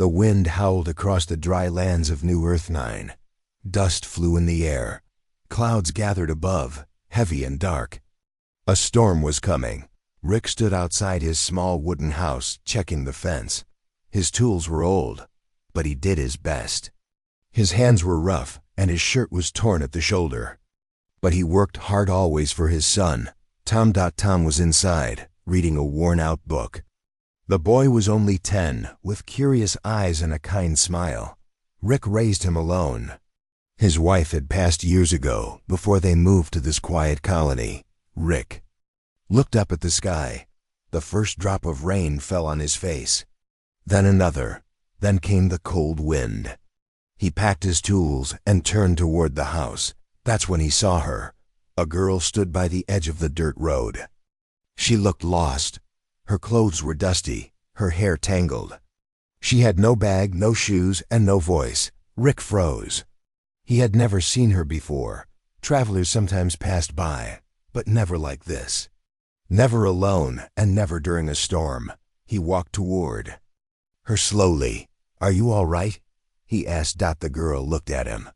The wind howled across the dry lands of New Earth 9. Dust flew in the air. Clouds gathered above, heavy and dark. A storm was coming. Rick stood outside his small wooden house, checking the fence. His tools were old, but he did his best. His hands were rough, and his shirt was torn at the shoulder. But he worked hard always for his son. Tom was inside, reading a worn-out book. The boy was only 10, with curious eyes and a kind smile. Rick raised him alone. His wife had passed years ago, before they moved to this quiet colony. Rick looked up at the sky. The first drop of rain fell on his face. Then another. Then came the cold wind. He packed his tools and turned toward the house. That's when he saw her. A girl stood by the edge of the dirt road. She looked lost. Her clothes were dusty, her hair tangled. She had no bag, no shoes, and no voice. Rick froze. He had never seen her before. Travelers sometimes passed by, but never like this. Never alone, and never during a storm. He walked toward her slowly. "Are you all right?" he asked. The girl looked at him.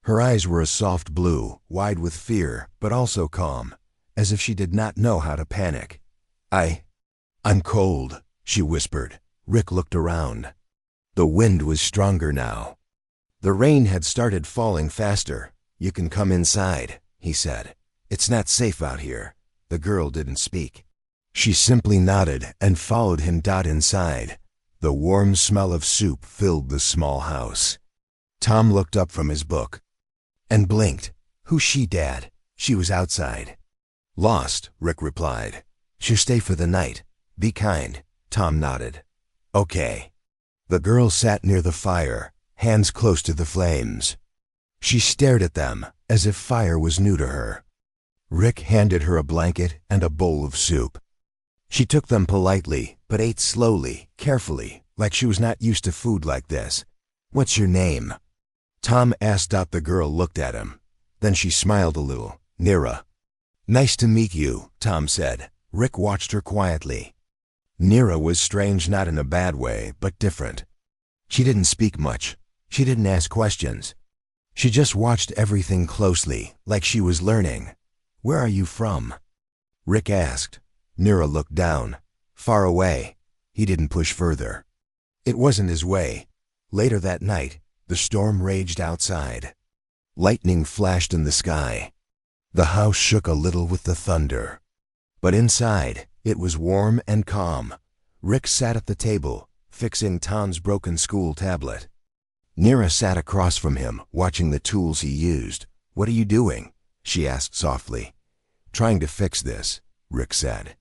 Her eyes were a soft blue, wide with fear, but also calm, as if she did not know how to panic. I'm cold," she whispered. Rick looked around. The wind was stronger now. The rain had started falling faster. "You can come inside," he said. "It's not safe out here." The girl didn't speak. She simply nodded and followed him. Inside. The warm smell of soup filled the small house. Tom looked up from his book and blinked. "Who's she, Dad?" She was outside. "Lost," Rick replied. "She'll stay for the night. Be kind." Tom nodded. "Okay." The girl sat near the fire, hands close to the flames. She stared at them, as if fire was new to her. Rick handed her a blanket and a bowl of soup. She took them politely, but ate slowly, carefully, like she was not used to food like this. "What's your name?" Tom asked. The girl looked at him. Then she smiled a little. "Nira." "Nice to meet you," Tom said. Rick watched her quietly. Nira was strange, not in a bad way, but different. She didn't speak much. She didn't ask questions. She just watched everything closely, like she was learning. "Where are you from?" Rick asked. Nira looked down. "Far away." He didn't push further. It wasn't his way. Later that night, the storm raged outside. Lightning flashed in the sky. The house shook a little with the thunder. But inside, it was warm and calm. Rick sat at the table, fixing Tom's broken school tablet. Nira sat across from him, watching the tools he used. "What are you doing?" she asked softly. "Trying to fix this," Rick said.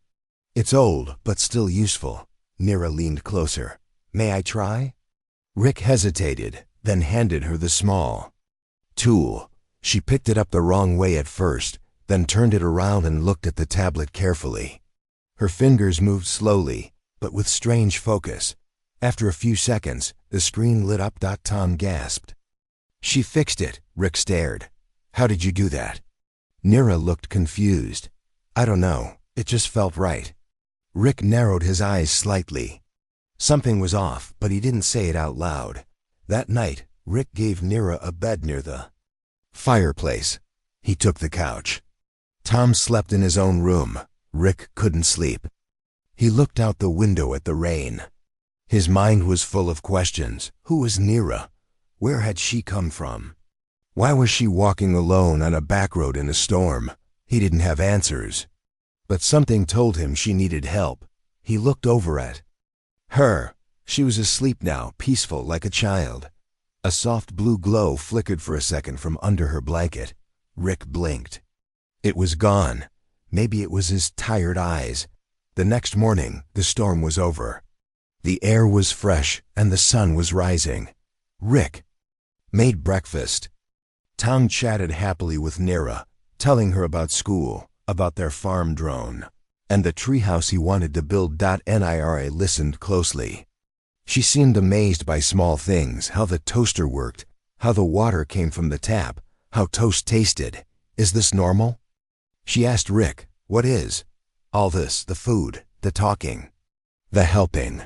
"It's old, but still useful." Nira leaned closer. "May I try?" Rick hesitated, then handed her the small tool. She picked it up the wrong way at first, then turned it around and looked at the tablet carefully. Her fingers moved slowly, but with strange focus. After a few seconds, the screen lit up. Tom gasped. "She fixed it," Rick stared. "How did you do that?" Nira looked confused. "I don't know. It just felt right." Rick narrowed his eyes slightly. Something was off, but he didn't say it out loud. That night, Rick gave Nira a bed near the fireplace. He took the couch. Tom slept in his own room. Rick couldn't sleep. He looked out the window at the rain. His mind was full of questions. Who was Nira? Where had she come from? Why was she walking alone on a back road in a storm? He didn't have answers. But something told him she needed help. He looked over at her. She was asleep now, peaceful like a child. A soft blue glow flickered for a second from under her blanket. Rick blinked. It was gone. Maybe it was his tired eyes. The next morning, the storm was over. The air was fresh and the sun was rising. Rick made breakfast. Tom chatted happily with Nira, telling her about school, about their farm drone, and the treehouse he wanted to build. Nira listened closely. She seemed amazed by small things, how the toaster worked, how the water came from the tap, how toast tasted. "Is this normal?" She asked Rick. "What is?" "All this, the food, the talking, the helping."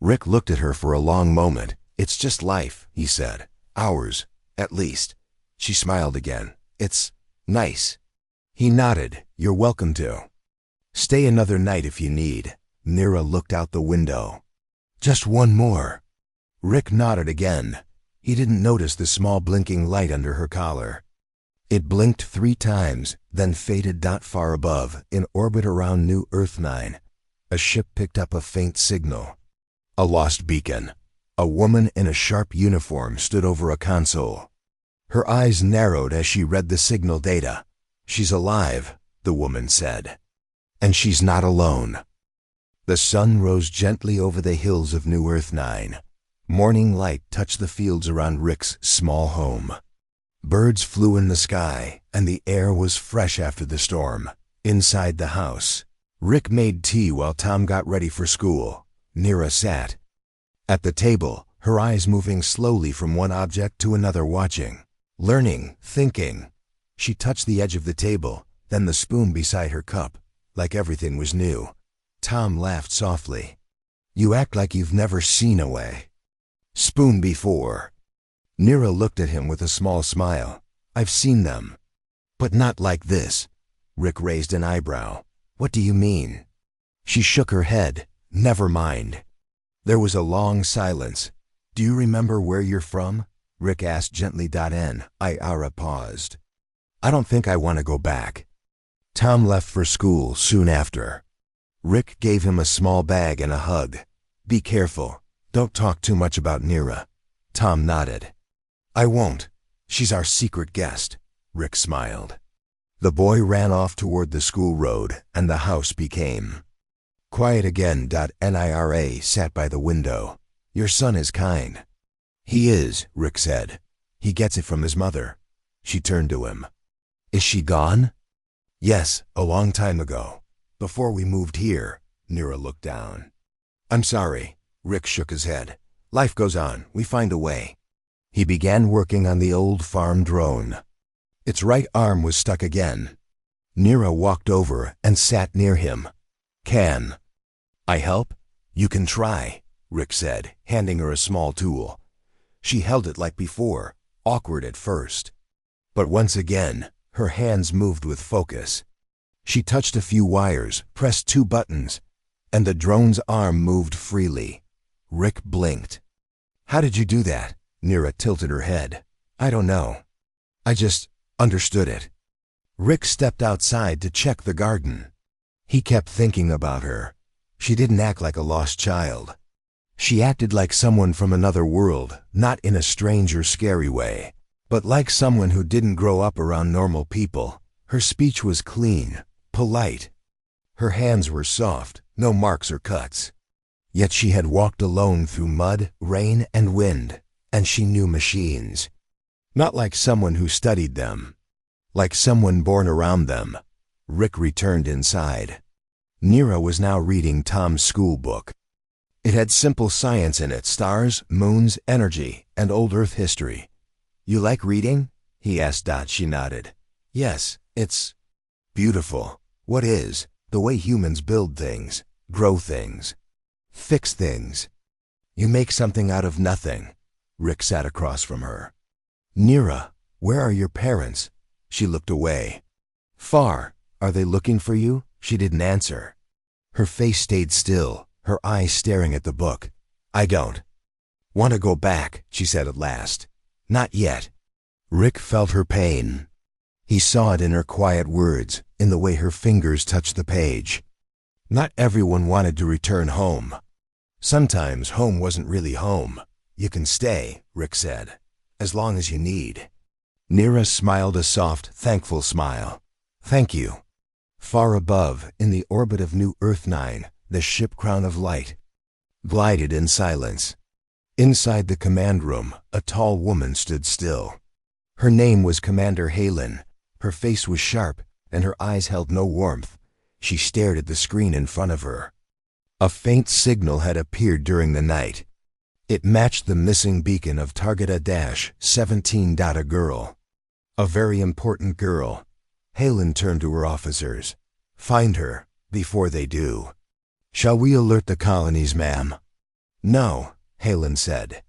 Rick looked at her for a long moment. "It's just life," he said. "Ours, at least." She smiled again. "It's nice." He nodded. "You're welcome to. Stay another night if you need." Nira looked out the window. "Just one more." Rick nodded again. He didn't notice the small blinking light under her collar. It blinked 3 times, then faded. Far above, in orbit around New Earth 9, a ship picked up a faint signal. A lost beacon. A woman in a sharp uniform stood over a console. Her eyes narrowed as she read the signal data. "She's alive," the woman said. "And she's not alone." The sun rose gently over the hills of New Earth 9. Morning light touched the fields around Rick's small home. Birds flew in the sky, and the air was fresh after the storm. Inside the house, Rick made tea while Tom got ready for school. Nira sat at the table, her eyes moving slowly from one object to another, watching, learning, thinking. She touched the edge of the table, then the spoon beside her cup, like everything was new. Tom laughed softly. "You act like you've never seen a spoon before." Nira looked at him with a small smile. "I've seen them, but not like this." Rick raised an eyebrow. "What do you mean?" She shook her head. "Never mind." There was a long silence. "Do you remember where you're from?" Rick asked gently. Ira paused. "I don't think I want to go back." Tom left for school soon after. Rick gave him a small bag and a hug. "Be careful. Don't talk too much about Nira." Tom nodded. "I won't. She's our secret guest." Rick smiled. The boy ran off toward the school road, and the house became quiet again. Nira sat by the window. "Your son is kind." "He is," Rick said. "He gets it from his mother." She turned to him. "Is she gone?" "Yes, a long time ago. Before we moved here." Nira looked down. "I'm sorry." Rick shook his head. "Life goes on. We find a way." He began working on the old farm drone. Its right arm was stuck again. Nira walked over and sat near him. "Can I help?" "You can try," Rick said, handing her a small tool. She held it like before, awkward at first. But once again, her hands moved with focus. She touched a few wires, pressed 2 buttons, and the drone's arm moved freely. Rick blinked. "How did you do that?" Nira tilted her head. "I don't know. I just understood it." Rick stepped outside to check the garden. He kept thinking about her. She didn't act like a lost child. She acted like someone from another world, not in a strange or scary way, but like someone who didn't grow up around normal people. Her speech was clean, polite. Her hands were soft, no marks or cuts. Yet she had walked alone through mud, rain, and wind, and she knew machines. Not like someone who studied them, like someone born around them. Rick returned inside. Nira was now reading Tom's school book. It had simple science in it: stars, moons, energy, and old Earth history. "You like reading?" he asked. She nodded. "Yes, it's beautiful." "What is?" "The way humans build things, grow things, fix things. You make something out of nothing." Rick sat across from her. "Nira, where are your parents?" She looked away. "Far. Are they looking for you?" She didn't answer. Her face stayed still, her eyes staring at the book. "I don't want to go back," she said at last. "Not yet." Rick felt her pain. He saw it in her quiet words, in the way her fingers touched the page. Not everyone wanted to return home. Sometimes home wasn't really home. "You can stay," Rick said, "as long as you need." Nira smiled a soft, thankful smile. "Thank you." Far above, in the orbit of New Earth 9, the ship Crown of Light glided in silence. Inside the command room, a tall woman stood still. Her name was Commander Halen. Her face was sharp, and her eyes held no warmth. She stared at the screen in front of her. A faint signal had appeared during the night. It matched the missing beacon of Target A-17. A girl. A very important girl. Halen turned to her officers. "Find her, before they do." "Shall we alert the colonies, ma'am?" No, Halen said.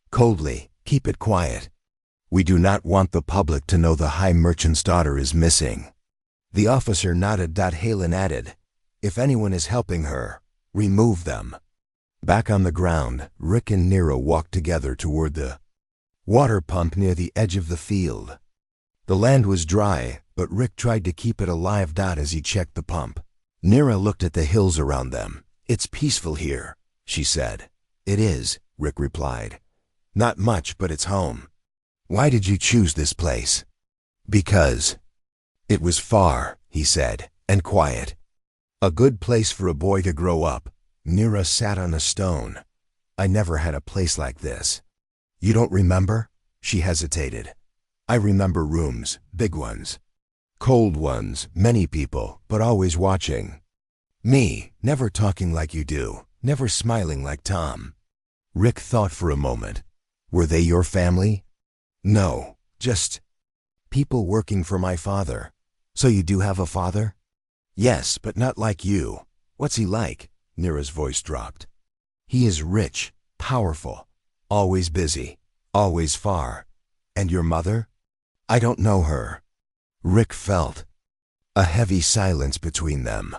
Coldly, keep it quiet. We do not want the public to know the high merchant's daughter is missing. The officer nodded. Halen added, if anyone is helping her, remove them. Back on the ground, Rick and Nira walked together toward the water pump near the edge of the field. The land was dry, but Rick tried to keep it alive. As he checked the pump, Nira looked at the hills around them. It's peaceful here, she said. It is, Rick replied. Not much, but it's home. Why did you choose this place? Because it was far, he said, and quiet. A good place for a boy to grow up. Nira sat on a stone. I never had a place like this. You don't remember? She hesitated. I remember rooms, big ones. Cold ones, many people, but always watching. Me, never talking like you do, never smiling like Tom. Rick thought for a moment. Were they your family? No, just people working for my father. So you do have a father? Yes, but not like you. What's he like? Nira's voice dropped. He is rich, powerful, always busy, always far. And your mother? I don't know her. Rick felt a heavy silence between them.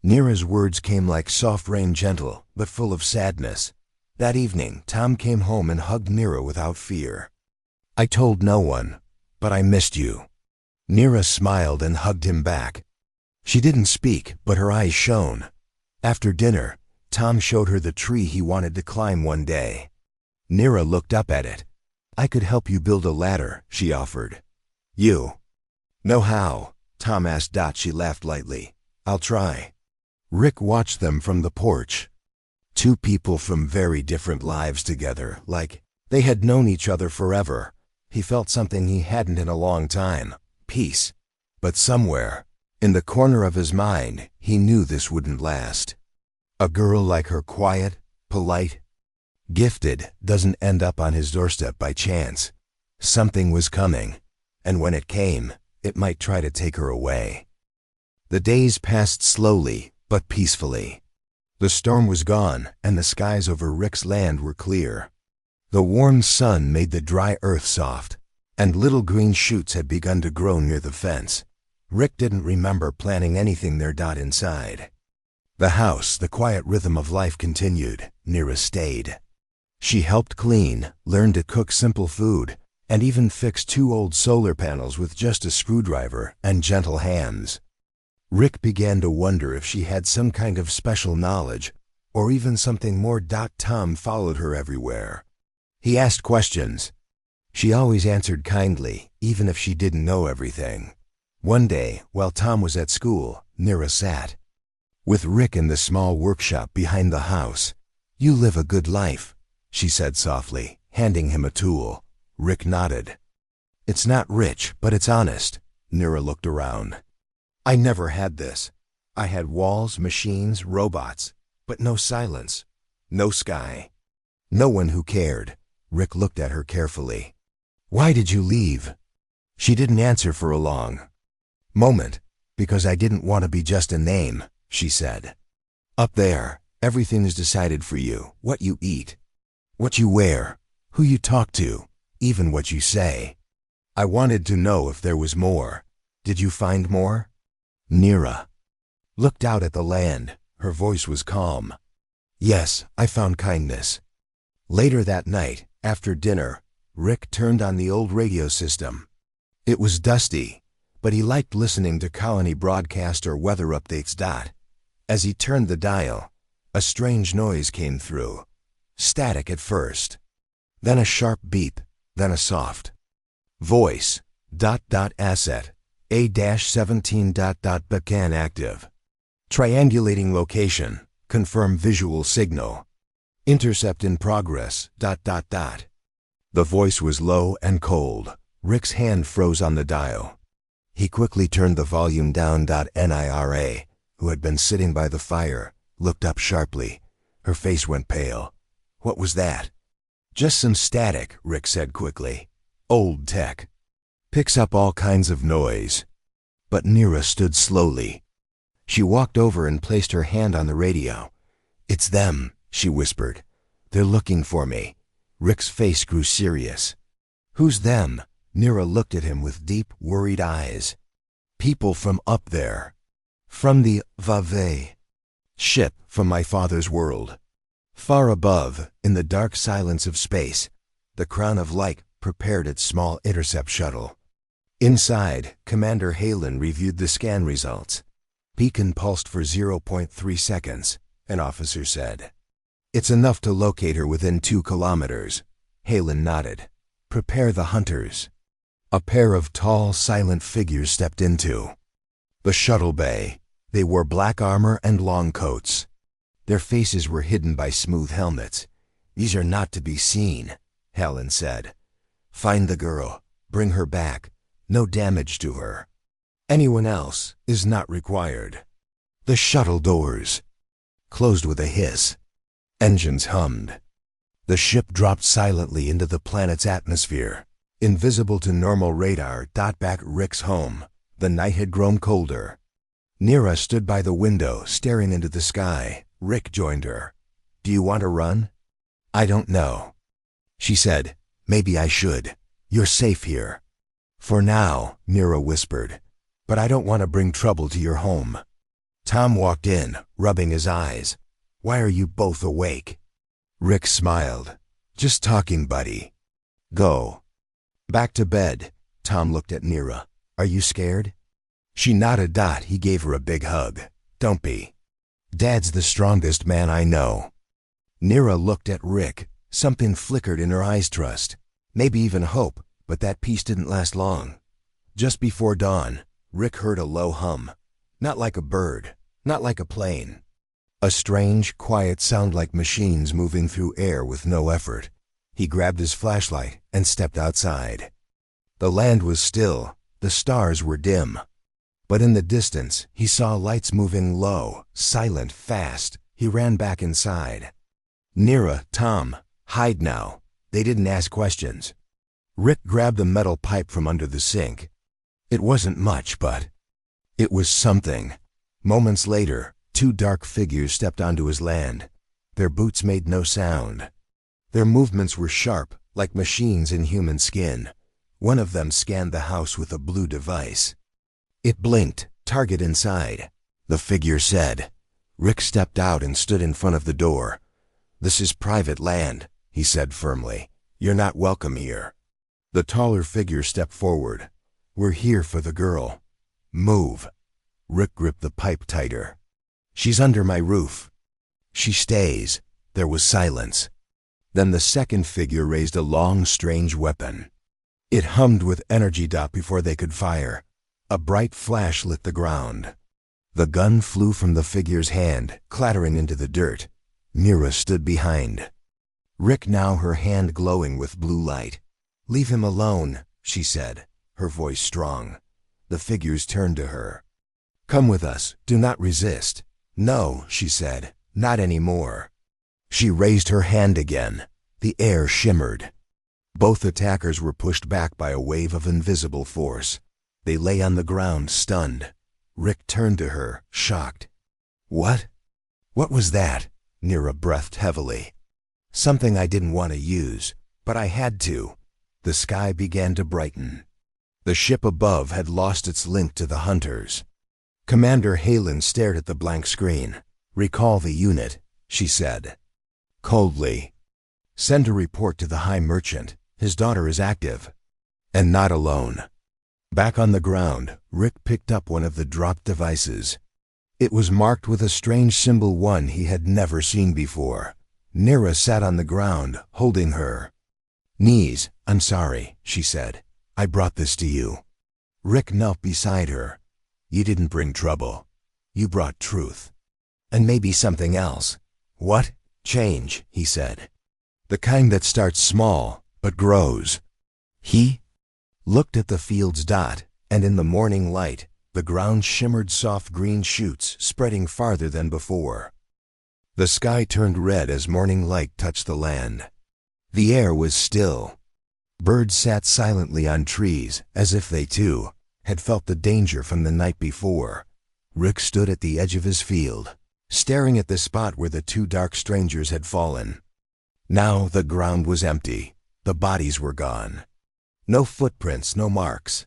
Nira's words came like soft rain, gentle, but full of sadness. That evening, Tom came home and hugged Nira without fear. I told no one, but I missed you. Nira smiled and hugged him back. She didn't speak, but her eyes shone. After dinner, Tom showed her the tree he wanted to climb one day. Nira looked up at it. I could help you build a ladder, she offered. You know how? Tom asked. She laughed lightly. I'll try. Rick watched them from the porch. Two people from very different lives together, like they had known each other forever. He felt something he hadn't in a long time. Peace. But somewhere, in the corner of his mind, he knew this wouldn't last. A girl like her, quiet, polite, gifted, doesn't end up on his doorstep by chance. Something was coming, and when it came, it might try to take her away. The days passed slowly, but peacefully. The storm was gone, and the skies over Rick's land were clear. The warm sun made the dry earth soft, and little green shoots had begun to grow near the fence. Rick didn't remember planning anything there. Inside the house, the quiet rhythm of life continued. Nira stayed. She helped clean, learned to cook simple food, and even fixed 2 old solar panels with just a screwdriver and gentle hands. Rick began to wonder if she had some kind of special knowledge, or even something more. Tom followed her everywhere. He asked questions. She always answered kindly, even if she didn't know everything. One day, while Tom was at school, Nira sat with Rick in the small workshop behind the house. You live a good life, she said softly, handing him a tool. Rick nodded. It's not rich, but it's honest. Nira looked around. I never had this. I had walls, machines, robots, but no silence, no sky, no one who cared. Rick looked at her carefully. Why did you leave? She didn't answer for a long moment. Because I didn't want to be just a name, she said. Up there, everything is decided for you. What you eat, what you wear, who you talk to, even what you say. I wanted to know if there was more. Did you find more? Nira looked out at the land. Her voice was calm. Yes, I found kindness. Later that night, after dinner, Rick turned on the old radio system. It was dusty, but he liked listening to colony broadcast or weather updates. As he turned the dial, a strange noise came through. Static at first, then a sharp beep, then a soft voice. Asset A-17. Beacon active. Triangulating location. Confirm visual signal. Intercept in progress. The voice was low and cold. Rick's hand froze on the dial. He quickly turned the volume down. Nira, who had been sitting by the fire, looked up sharply. Her face went pale. What was that? Just some static, Rick said quickly. Old tech. Picks up all kinds of noise. But Nira stood slowly. She walked over and placed her hand on the radio. It's them, she whispered. They're looking for me. Rick's face grew serious. Who's them? Nira looked at him with deep, worried eyes. People from up there. From the Vave ship from my father's world. Far above, in the dark silence of space, the Crown of Light prepared its small intercept shuttle. Inside, Commander Halen reviewed the scan results. Beacon pulsed for 0.3 seconds, an officer said. It's enough to locate her within 2 kilometers. Halen nodded. Prepare the hunters. A pair of tall, silent figures stepped into the shuttle bay. They wore black armor and long coats. Their faces were hidden by smooth helmets. These are not to be seen, Helen said. Find the girl. Bring her back. No damage to her. Anyone else is not required. The shuttle doors closed with a hiss. Engines hummed. The ship dropped silently into the planet's atmosphere, invisible to normal radar. Back Rick's home. The night had grown colder. Nira stood by the window, staring into the sky. Rick joined her. Do you want to run? I don't know. She said, maybe I should. You're safe here. For now, Nira whispered. But I don't want to bring trouble to your home. Tom walked in, rubbing his eyes. Why are you both awake? Rick smiled. Just talking, buddy. Go. Back to bed. Tom looked at Nira. Are you scared? She nodded. He gave her a big hug. Don't be. Dad's the strongest man I know. Nira looked at Rick. Something flickered in her eyes. Trust. Maybe even hope, but that peace didn't last long. Just before dawn, Rick heard a low hum. Not like a bird, not like a plane. A strange, quiet sound like machines moving through air with no effort. He grabbed his flashlight and stepped outside. The land was still. The stars were dim. But in the distance, he saw lights moving low, silent, fast. He ran back inside. Nira, Tom, hide now. They didn't ask questions. Rick grabbed a metal pipe from under the sink. It wasn't much, but it was something. Moments later, 2 dark figures stepped onto his land. Their boots made no sound. Their movements were sharp, like machines in human skin. One of them scanned the house with a blue device. It blinked, target inside. The figure said. Rick stepped out and stood in front of the door. This is private land, he said firmly. You're not welcome here. The taller figure stepped forward. We're here for the girl. Move. Rick gripped the pipe tighter. She's under my roof. She stays. There was silence. Then the second figure raised a long, strange weapon. It hummed with energy. Before they could fire, a bright flash lit the ground. The gun flew from the figure's hand, clattering into the dirt. Nira stood behind. Rick, now her hand glowing with blue light. Leave him alone, she said, her voice strong. The figures turned to her. Come with us, do not resist. No, she said, not anymore. She raised her hand again. The air shimmered. Both attackers were pushed back by a wave of invisible force. They lay on the ground, stunned. Rick turned to her, shocked. What? What was that? Nira breathed heavily. Something I didn't want to use, but I had to. The sky began to brighten. The ship above had lost its link to the hunters. Commander Halen stared at the blank screen. Recall the unit, she said. Coldly. Send a report to the High Merchant. His daughter is active. And not alone. Back on the ground, Rick picked up one of the dropped devices. It was marked with a strange symbol, one he had never seen before. Nira sat on the ground, holding her knees. I'm sorry, she said. I brought this to you. Rick knelt beside her. You didn't bring trouble. You brought truth. And maybe something else. What? Change, he said. The kind that starts small, but grows. He looked at the field's dot, and in the morning light, the ground shimmered soft green shoots spreading farther than before. The sky turned red as morning light touched the land. The air was still. Birds sat silently on trees, as if they, too, had felt the danger from the night before. Rick stood at the edge of his field, staring at the spot where the 2 dark strangers had fallen. Now the ground was empty. The bodies were gone. No footprints, no marks.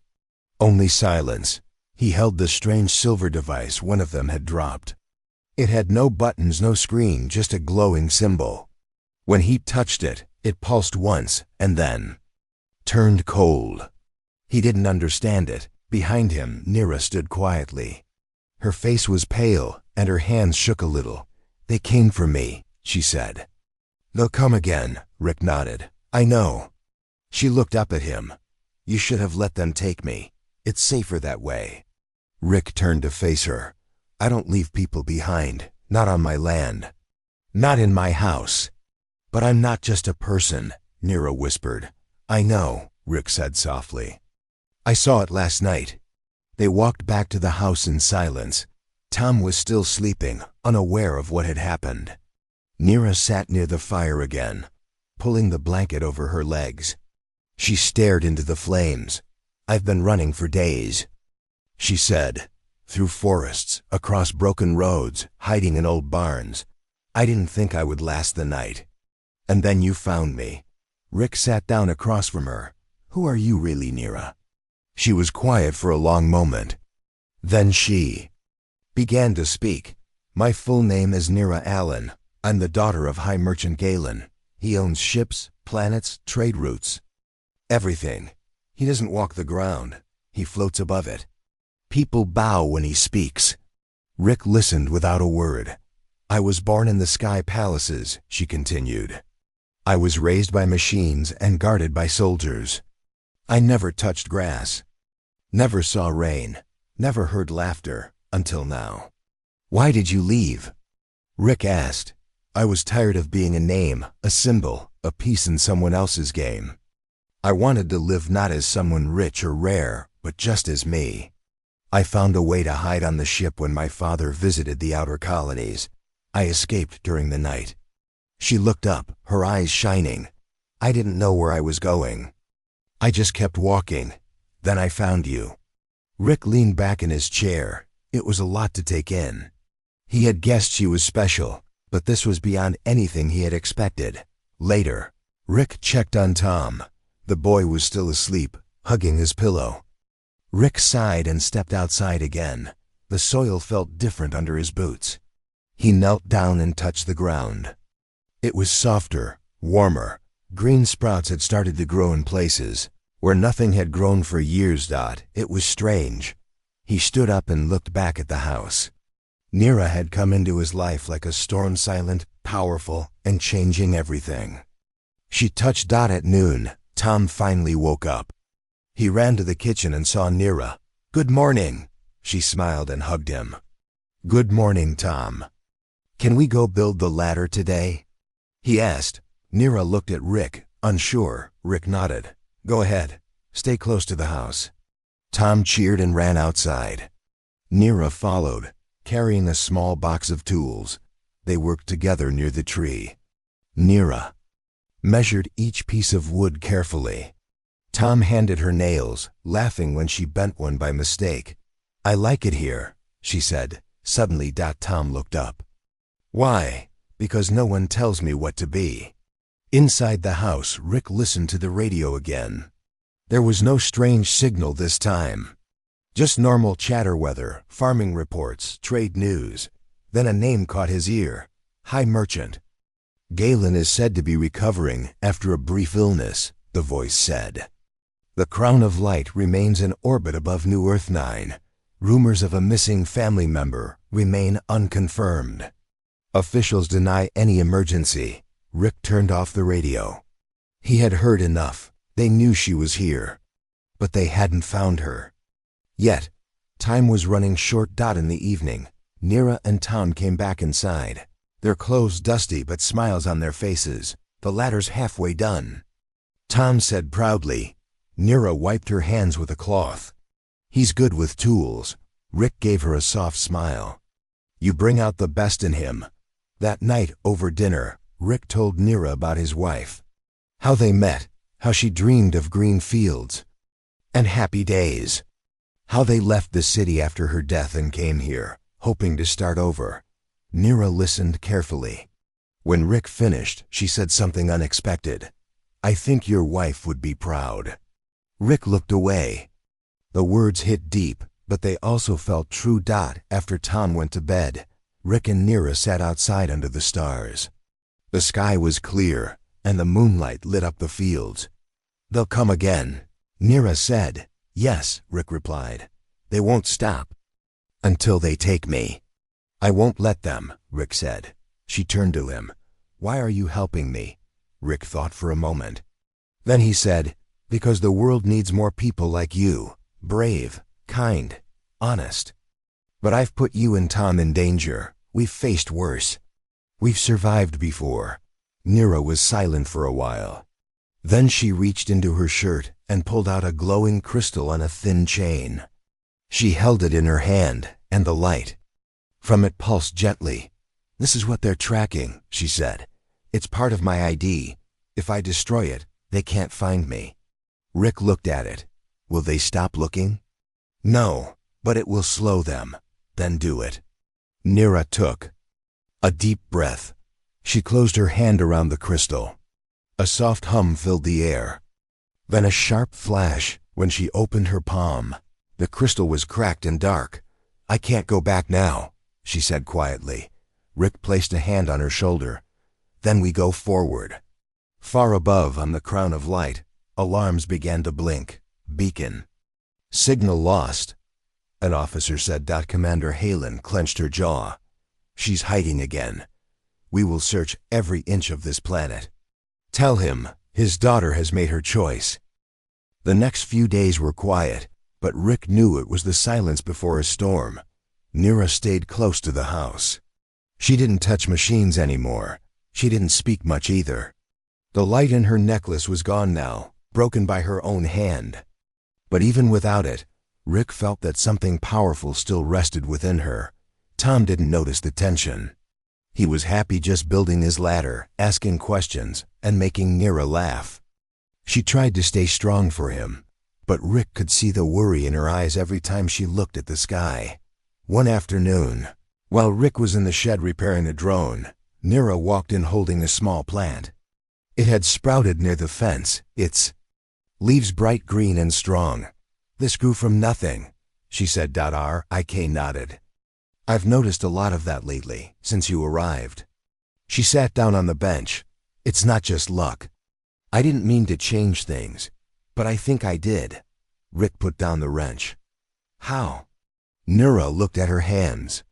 Only silence. He held the strange silver device one of them had dropped. It had no buttons, no screen, just a glowing symbol. When he touched it, it pulsed once and then turned cold. He didn't understand it. Behind him, Nira stood quietly. Her face was pale and her hands shook a little. "They came for me," she said. "They'll come again," Rick nodded. "I know." She looked up at him. "You should have let them take me. It's safer that way." Rick turned to face her. "I don't leave people behind, not on my land, not in my house." "But I'm not just a person," Nira whispered. "I know," Rick said softly. "I saw it last night." They walked back to the house in silence. Tom was still sleeping, unaware of what had happened. Nira sat near the fire again, pulling the blanket over her legs. She stared into the flames. "I've been running for days," she said, "through forests, across broken roads, hiding in old barns. I didn't think I would last the night. And then you found me." Rick sat down across from her. "Who are you really, Nira?" She was quiet for a long moment. Then she began to speak. "My full name is Nira Allen. I'm the daughter of High Merchant Galen. He owns ships, planets, trade routes. Everything. He doesn't walk the ground. He floats above it. People bow when he speaks." Rick listened without a word. "I was born in the sky palaces," she continued. "I was raised by machines and guarded by soldiers. I never touched grass, never saw rain, never heard laughter, until now." "Why did you leave?" Rick asked. "I was tired of being a name, a symbol, a piece in someone else's game. I wanted to live not as someone rich or rare, but just as me. I found a way to hide on the ship when my father visited the outer colonies. I escaped during the night." She looked up, her eyes shining. "I didn't know where I was going. I just kept walking. Then I found you." Rick leaned back in his chair. It was a lot to take in. He had guessed she was special, but this was beyond anything he had expected. Later, Rick checked on Tom. The boy was still asleep, hugging his pillow. Rick sighed and stepped outside again. The soil felt different under his boots. He knelt down and touched the ground. It was softer, warmer. Green sprouts had started to grow in places where nothing had grown for years. It was strange. He stood up and looked back at the house. Nira had come into his life like a storm, silent, powerful, and changing everything. She touched Dot at noon. Tom finally woke up. He ran to the kitchen and saw Nira. "Good morning." She smiled and hugged him. "Good morning, Tom. Can we go build the ladder today?" he asked. Nira looked at Rick, unsure. Rick nodded. "Go ahead. Stay close to the house." Tom cheered and ran outside. Nira followed, carrying a small box of tools. They worked together near the tree. Nira measured each piece of wood carefully. Tom handed her nails, laughing when she bent one by mistake. "I like it here," she said. Suddenly, Tom looked up. "Why?" "Because no one tells me what to be." Inside the house, Rick listened to the radio again. There was no strange signal this time. Just normal chatter, weather, farming reports, trade news. Then a name caught his ear. High Merchant. "Galen is said to be recovering after a brief illness," the voice said. "The crown of light remains in orbit above New Earth 9. Rumors of a missing family member remain unconfirmed. Officials deny any emergency." Rick turned off the radio. He had heard enough. They knew she was here, but they hadn't found her yet. Time was running short. In the evening, Nira and Tom came back inside, their clothes dusty but smiles on their faces. "The ladder's halfway done," Tom said proudly. Nira wiped her hands with a cloth. "He's good with tools." Rick gave her a soft smile. "You bring out the best in him." That night, over dinner, Rick told Nira about his wife. How they met, how she dreamed of green fields and happy days. How they left the city after her death and came here, hoping to start over. Nira listened carefully. When Rick finished, she said something unexpected. "I think your wife would be proud." Rick looked away. The words hit deep, but they also felt true. After Tom went to bed, Rick and Nira sat outside under the stars. The sky was clear, and the moonlight lit up the fields. "They'll come again," Nira said. "Yes," Rick replied. "They won't stop until they take me." "I won't let them," Rick said. She turned to him. "Why are you helping me?" Rick thought for a moment. Then he said, "Because the world needs more people like you. Brave, kind, honest. But I've put you and Tom in danger. We've faced worse. We've survived before." Nira was silent for a while. Then she reached into her shirt and pulled out a glowing crystal on a thin chain. She held it in her hand, and the light from it pulsed gently. "This is what they're tracking," she said. "It's part of my ID. If I destroy it, they can't find me." Rick looked at it. "Will they stop looking?" "No, but it will slow them." "Then do it." Nira took a deep breath. She closed her hand around the crystal. A soft hum filled the air. Then a sharp flash when she opened her palm. The crystal was cracked and dark. "I can't go back now," she said quietly. Rick placed a hand on her shoulder. "Then we go forward." Far above, on the crown of light, alarms began to blink. Beacon. "Signal lost," an officer said. Commander Halen clenched her jaw. "She's hiding again. We will search every inch of this planet. Tell him his daughter has made her choice." The next few days were quiet, but Rick knew it was the silence before a storm. Nira stayed close to the house. She didn't touch machines anymore. She didn't speak much either. The light in her necklace was gone now, broken by her own hand. But even without it, Rick felt that something powerful still rested within her. Tom didn't notice the tension. He was happy just building his ladder, asking questions, and making Nira laugh. She tried to stay strong for him, but Rick could see the worry in her eyes every time she looked at the sky. One afternoon, while Rick was in the shed repairing a drone, Nira walked in holding a small plant. It had sprouted near the fence, its leaves bright green and strong. "This grew from nothing," she said. Rick nodded. "I've noticed a lot of that lately, since you arrived." She sat down on the bench. "It's not just luck. I didn't mean to change things, but I think I did." Rick put down the wrench. "How?" Nira looked at her hands.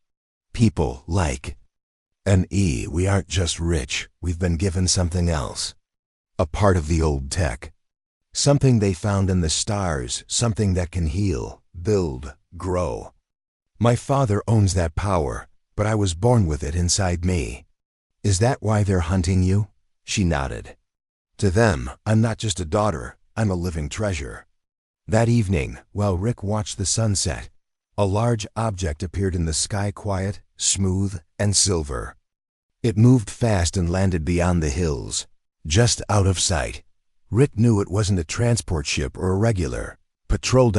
"People like we aren't just rich, we've been given something else. A part of the old tech. Something they found in the stars, something that can heal, build, grow. My father owns that power, but I was born with it inside me." "Is that why they're hunting you?" She nodded. "To them, I'm not just a daughter, I'm a living treasure." That evening, while Rick watched the sunset, a large object appeared in the sky, quiet, smooth, and silver. It moved fast and landed beyond the hills, just out of sight. Rick knew it wasn't a transport ship or a regular patrol.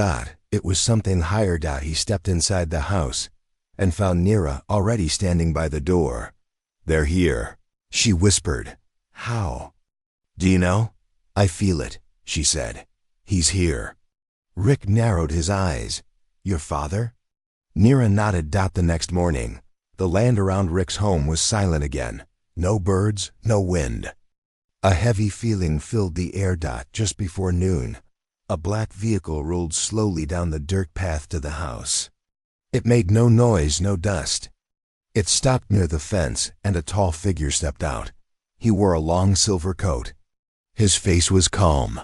It was something higher. He stepped inside the house and found Nira already standing by the door. "They're here," she whispered. "How?" "Do you know?" "I feel it," she said. "He's here." Rick narrowed his eyes. "Your father?" Nira nodded. The next morning, the land around Rick's home was silent again. No birds, no wind. A heavy feeling filled the air. Just before noon, a black vehicle rolled slowly down the dirt path to the house. It made no noise, no dust. It stopped near the fence, and a tall figure stepped out. He wore a long silver coat. His face was calm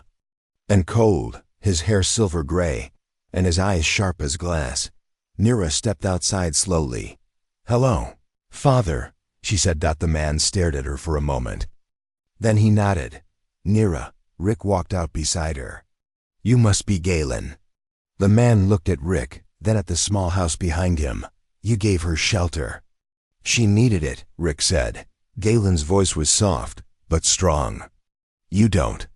and cold, his hair silver gray, and his eyes sharp as glass. Nira stepped outside slowly. "Hello, Father," she said. The man stared at her for a moment. Then he nodded. "Nira." Rick walked out beside her. "You must be Galen." The man looked at Rick, then at the small house behind him. "You gave her shelter." "She needed it," Rick said. Galen's voice was soft, but strong. "You don't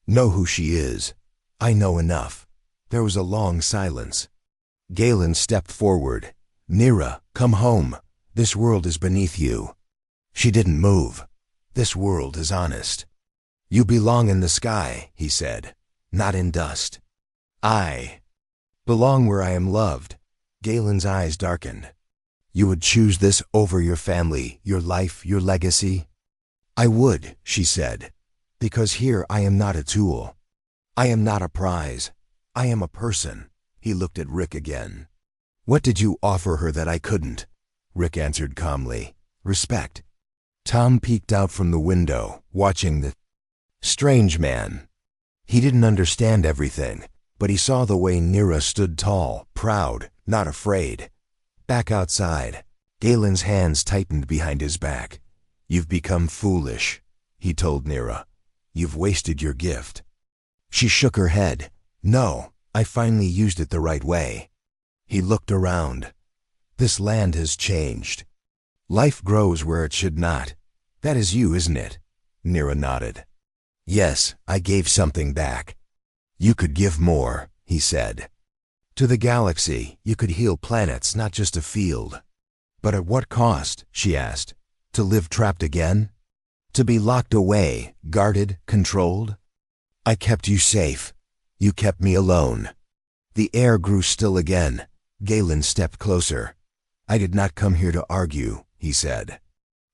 know who she is." "I know enough." There was a long silence. Galen stepped forward. "Nira, come home. This world is beneath you." She didn't move. This world is honest. You belong in the sky, he said, not in dust. I belong where I am loved. Galen's eyes darkened. You would choose this over your family, your life, your legacy? I would, she said, because here I am not a tool. I am not a prize. I am a person. He looked at Rick again. What did you offer her that I couldn't? Rick answered calmly. Respect. Tom peeked out from the window, watching the strange man. He didn't understand everything, but he saw the way Nira stood tall, proud, not afraid. Back outside, Galen's hands tightened behind his back. You've become foolish, he told Nira. You've wasted your gift. She shook her head. No, I finally used it the right way. He looked around. This land has changed. Life grows where it should not. That is you, isn't it? Nira nodded. Yes, I gave something back. You could give more, he said. To the galaxy, you could heal planets, not just a field. But at what cost, she asked. To live trapped again? To be locked away, guarded, controlled? I kept you safe. You kept me alone. The air grew still again. Galen stepped closer. I did not come here to argue, he said.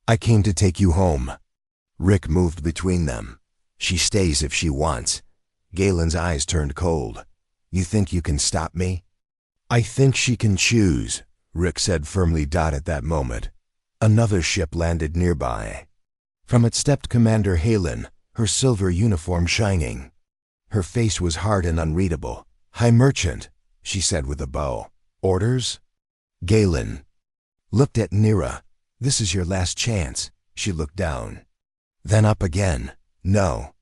I came to take you home. Rick moved between them. She stays if she wants. Galen's eyes turned cold. You think you can stop me? I think she can choose, Rick said firmly. At that moment, another ship landed nearby. From it stepped Commander Halen, her silver uniform shining. Her face was hard and unreadable. High Merchant, she said with a bow. Orders? Galen looked at Nira. This is your last chance. She looked down. Then up again. No.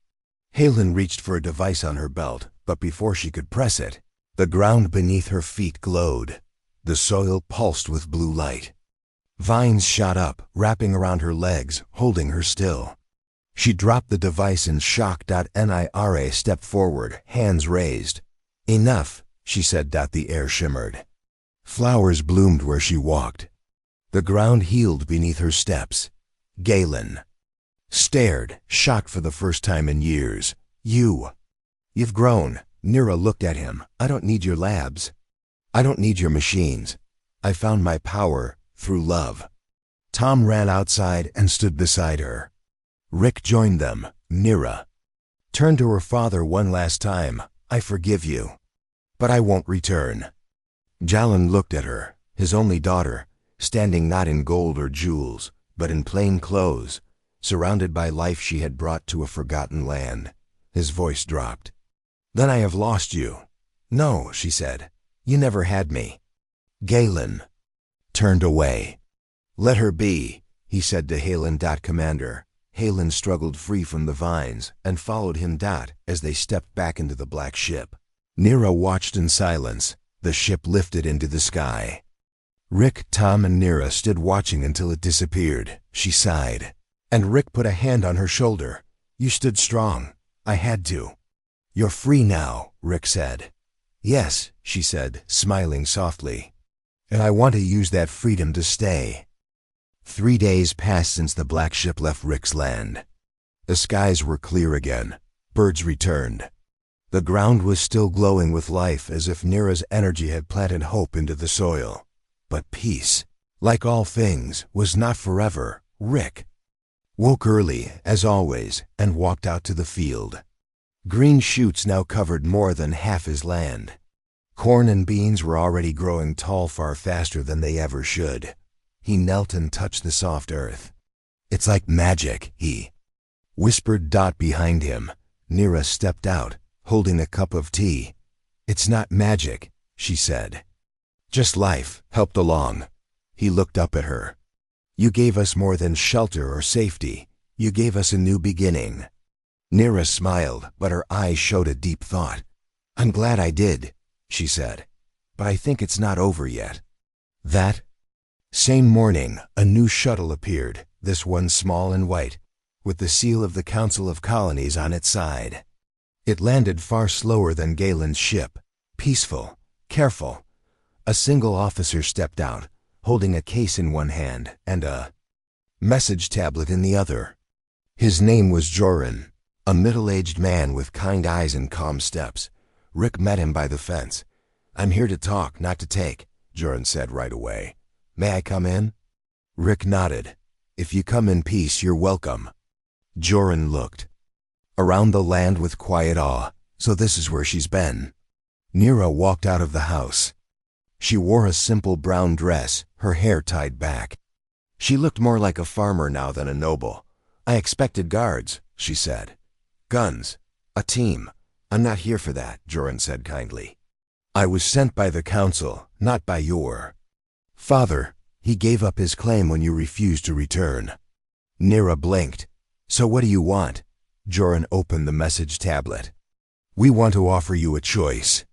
Halen reached for a device on her belt, but before she could press it, the ground beneath her feet glowed. The soil pulsed with blue light. Vines shot up, wrapping around her legs, holding her still. She dropped the device in shock. Nira stepped forward, hands raised. Enough, she said. The air shimmered. Flowers bloomed where she walked. The ground healed beneath her steps. Galen stared, shocked for the first time in years. You've grown. Nira looked at him. I don't need your labs. I don't need your machines. I found my power through love. Tom ran outside and stood beside her. Rick joined them. Nira turned to her father one last time. I forgive you, but I won't return. Jalan looked at her, his only daughter, standing not in gold or jewels, but in plain clothes, surrounded by life she had brought to a forgotten land. His voice dropped. Then I have lost you. No, she said. You never had me. Galen turned away. Let her be, he said to Halen. Commander. Halen struggled free from the vines and followed him. As they stepped back into the black ship. Nira watched in silence. The ship lifted into the sky. Rick, Tom, and Nira stood watching until it disappeared. She sighed. And Rick put a hand on her shoulder. You stood strong. I had to. You're free now, Rick said. Yes, she said, smiling softly. And I want to use that freedom to stay. 3 days passed since the black ship left Rick's land. The skies were clear again. Birds returned. The ground was still glowing with life, as if Nira's energy had planted hope into the soil. But peace, like all things, was not forever. Rick woke early, as always, and walked out to the field. Green shoots now covered more than half his land. Corn and beans were already growing tall far faster than they ever should. He knelt and touched the soft earth. It's like magic, he whispered. Behind him, Nira stepped out, holding a cup of tea. It's not magic, she said. Just life, helped along. He looked up at her. You gave us more than shelter or safety. You gave us a new beginning. Nira smiled, but her eyes showed a deep thought. I'm glad I did, she said. But I think it's not over yet. That same morning, a new shuttle appeared, this one small and white, with the seal of the Council of Colonies on its side. It landed far slower than Galen's ship, peaceful, careful. A single officer stepped out, holding a case in one hand and a message tablet in the other. His name was Joran, a middle-aged man with kind eyes and calm steps. Rick met him by the fence. "I'm here to talk, not to take," Joran said right away. "May I come in?" Rick nodded. "If you come in peace, you're welcome." Joran looked around the land with quiet awe. "So this is where she's been." Nira walked out of the house. She wore a simple brown dress, her hair tied back. She looked more like a farmer now than a noble. "I expected guards," she said. "Guns. A team. I'm not here for that," Joran said kindly. "I was sent by the council, not by your father. He gave up his claim when you refused to return." Nira blinked. "So what do you want?" Joran opened the message tablet. "We want to offer you a choice."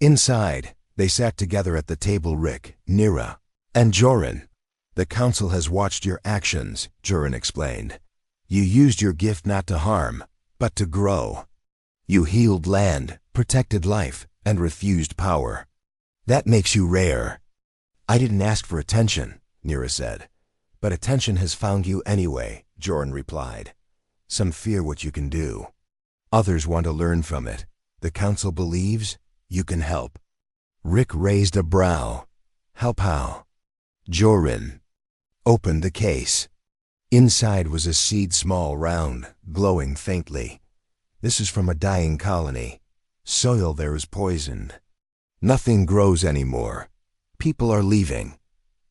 Inside, they sat together at the table, Rick, Nira, and Joran. "The council has watched your actions," Joran explained. "You used your gift not to harm, but to grow. You healed land, protected life, and refused power. That makes you rare." "I didn't ask for attention," Nira said. "But attention has found you anyway," Joran replied. "Some fear what you can do. Others want to learn from it. The council believes you can help." Rick raised a brow. "Help how?" Joran opened the case. Inside was a seed, small, round, glowing faintly. "This is from a dying colony. Soil there is poisoned. Nothing grows anymore. People are leaving.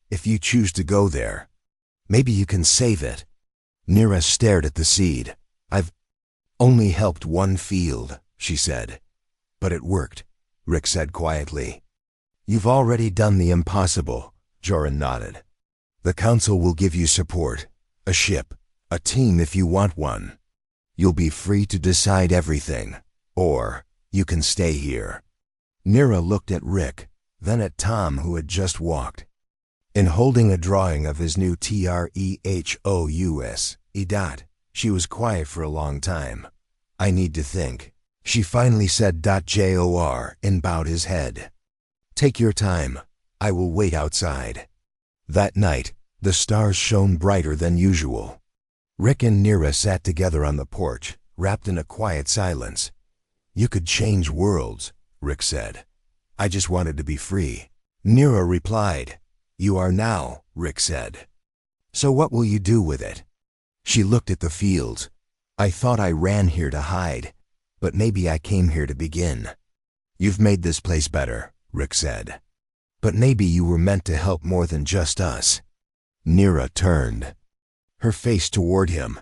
If you choose to go there, maybe you can save it." Nira stared at the seed. "I've only helped one field," she said. "But it worked," Rick said quietly. "You've already done the impossible," Joran nodded. "The council will give you support, a ship, a team if you want one. You'll be free to decide everything, or you can stay here." Nira looked at Rick, then at Tom, who had just walked in holding a drawing of his new TREHOUS. She was quiet for a long time. "I need to think," she finally said. "JOR," and bowed his head. "Take your time. I will wait outside." That night, the stars shone brighter than usual. Rick and Nira sat together on the porch, wrapped in a quiet silence. "You could change worlds," Rick said. "I just wanted to be free." Nira replied. "You are now," Rick said. "So what will you do with it?" She looked at the fields. "I thought I ran here to hide, but maybe I came here to begin." "You've made this place better," Rick said. "But maybe you were meant to help more than just us." Nira turned her face toward him.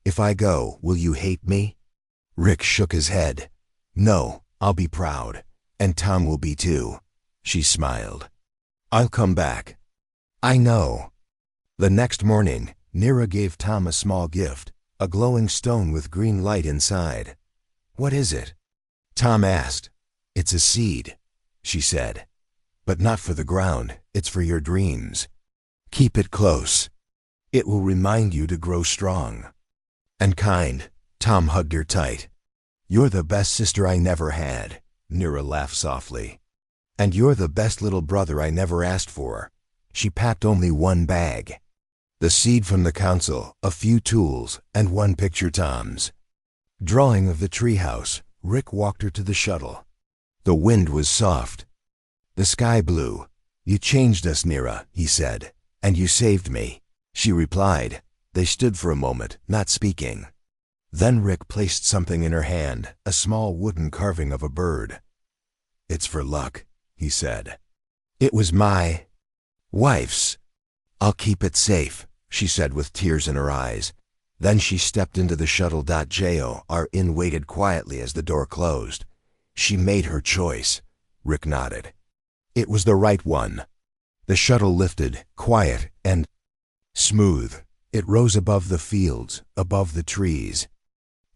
"If I go, will you hate me?" Rick shook his head. "No, I'll be proud. And Tom will be too." She smiled. "I'll come back." "I know." The next morning, Nira gave Tom a small gift, a glowing stone with green light inside. "What is it?" Tom asked. "It's a seed," she said. "But not for the ground, it's for your dreams. Keep it close. It will remind you to grow strong and kind." Tom hugged her tight. "You're the best sister I never had," Nira laughed softly. "And you're the best little brother I never asked for." She packed only one bag. The seed from the council, a few tools, and one picture Tom's drawing of the treehouse. Rick walked her to the shuttle. The wind was soft. The sky blue. "You changed us, Nira," he said. "And you saved me." She replied. They stood for a moment, not speaking. Then Rick placed something in her hand, a small wooden carving of a bird. "It's for luck," he said. "It was my wife's. I'll keep it safe," she said with tears in her eyes. Then she stepped into the shuttle. Jorin waited quietly as the door closed. She made her choice. Rick nodded. It was the right one. The shuttle lifted, quiet and smooth. It rose above the fields, above the trees,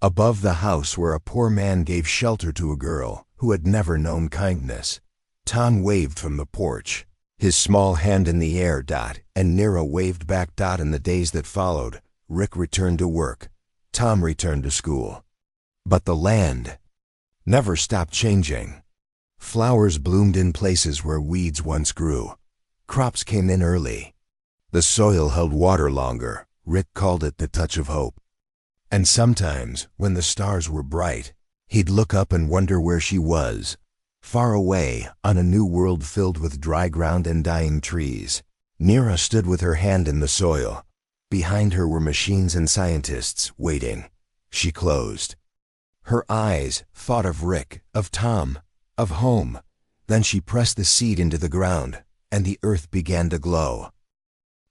above the house where a poor man gave shelter to a girl who had never known kindness. Tom waved from the porch, his small hand in the air. And Nira waved back. In the days that followed, Rick returned to work. Tom returned to school. But the land never stopped changing. Flowers bloomed in places where weeds once grew. Crops came in early. The soil held water longer. Rick called it the touch of hope. And sometimes, when the stars were bright, he'd look up and wonder where she was, far away on a new world filled with dry ground and dying trees. Nira stood with her hand in the soil. Behind her were machines and scientists waiting. She closed. Her eyes thought of Rick, of Tom, of home. Then she pressed the seed into the ground, and the earth began to glow.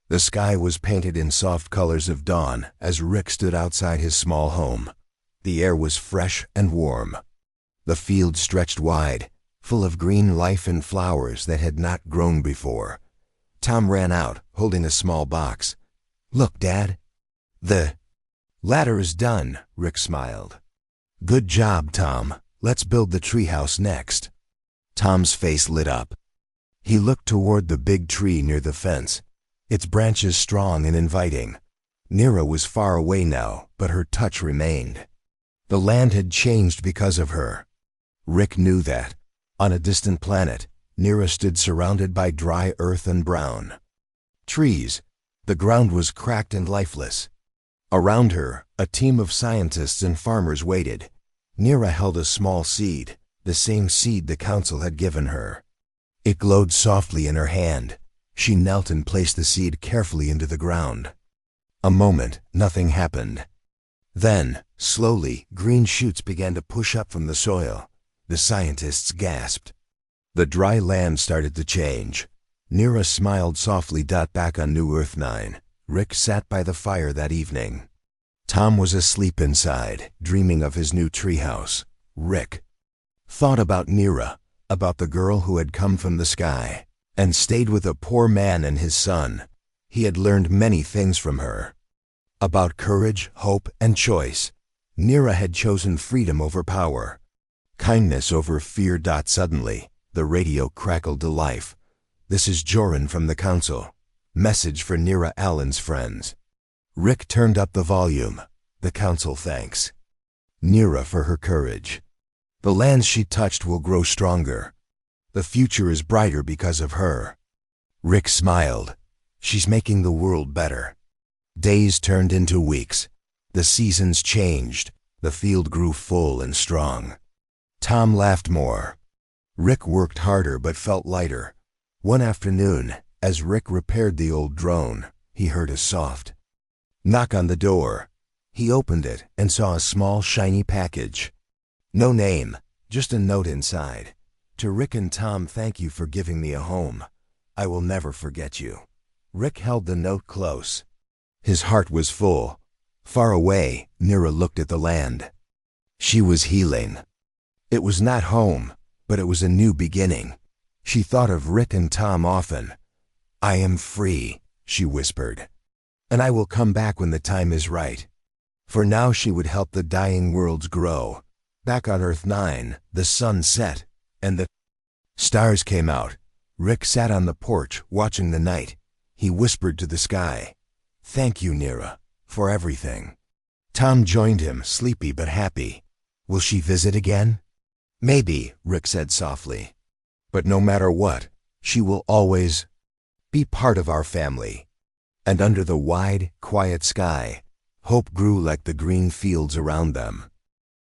The sky was painted in soft colors of dawn as Rick stood outside his small home. The air was fresh and warm. The field stretched wide, full of green life and flowers that had not grown before. Tom ran out, holding a small box. "Look, Dad." "The ladder is done," Rick smiled. "Good job, Tom. Let's build the treehouse next." Tom's face lit up. He looked toward the big tree near the fence, its branches strong and inviting. Nira was far away now, but her touch remained. The land had changed because of her. Rick knew that. On a distant planet, Nira stood surrounded by dry earth and brown trees. The ground was cracked and lifeless. Around her, a team of scientists and farmers waited. Nira held a small seed, the same seed the council had given her. It glowed softly in her hand. She knelt and placed the seed carefully into the ground. A moment, nothing happened. Then, slowly, green shoots began to push up from the soil. The scientists gasped. The dry land started to change. Nira smiled softly. Back on New Earth 9, Rick sat by the fire that evening. Tom was asleep inside, dreaming of his new treehouse. Rick thought about Nira, about the girl who had come from the sky and stayed with a poor man and his son. He had learned many things from her. About courage, hope, and choice. Nira had chosen freedom over power, kindness over fear. Suddenly, the radio crackled to life. "This is Joran from the council. Message for Nira Allen's friends." Rick turned up the volume. "The council thanks Nira for her courage. The lands she touched will grow stronger. The future is brighter because of her." Rick smiled. "She's making the world better." Days turned into weeks. The seasons changed. The field grew full and strong. Tom laughed more. Rick worked harder but felt lighter. One afternoon, as Rick repaired the old drone, he heard a soft knock on the door. He opened it and saw a small, shiny package. No name, just a note inside. "To Rick and Tom, thank you for giving me a home. I will never forget you." Rick held the note close. His heart was full. Far away, Nira looked at the land. She was healing. It was not home, but it was a new beginning. She thought of Rick and Tom often. "I am free," she whispered. "And I will come back when the time is right." For now she would help the dying worlds grow. Back on Earth 9, the sun set, and the stars came out. Rick sat on the porch, watching the night. He whispered to the sky, "Thank you, Nira, for everything." Tom joined him, sleepy but happy. "Will she visit again?" "Maybe," Rick said softly. "But no matter what, she will always be part of our family." And under the wide, quiet sky, hope grew like the green fields around them.